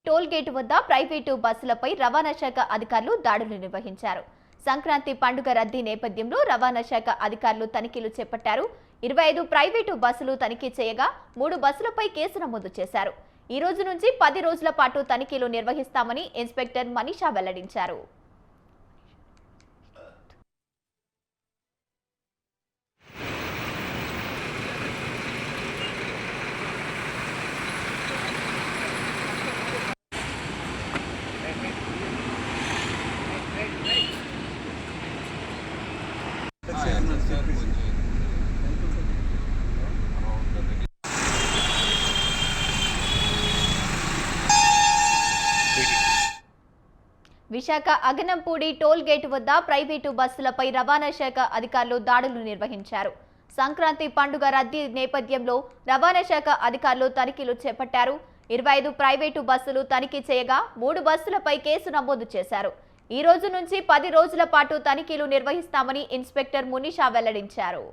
Toll gate వద్ద private బస్సులపై రవాణా శాఖ అధికారులు దాడులు నిర్వహించారు. సంక్రాంతి పండుగ రద్దీ నేపథ్యంలో రవాణా శాఖ అధికారులు తనిఖీలు చేపట్టారు. 25 ప్రైవేటు బస్సులు తనిఖీ చేయగా 3 బస్సులపై కేసు నమోదు చేశారు. ఈ రోజు నుంచి 10 రోజుల పాటు తనిఖీలు నిర్వహిస్తామని ఇన్స్పెక్టర్ మనీషా వెల్లడించారు. విశాఖ అగనంపూడి టోల్ గేట్ వద్ద ప్రైవేటు బస్సులపై రవాణా శాఖ అధికారులు దాడులు నిర్వహించారు. సంక్రాంతి పండుగ రద్దీ నేపథ్యంలో రవాణా శాఖ అధికారులు తనిఖీలు చేపట్టారు. 25 ప్రైవేటు బస్సులు తనిఖీ చేయగా 3 బస్సులపై కేసు నమోదు చేశారు. ఈ రోజు నుంచి 10 రోజుల పాటు తనిఖీలు నిర్వహిస్తామని ఇన్స్పెక్టర్ మునీషా వెల్లడించారు.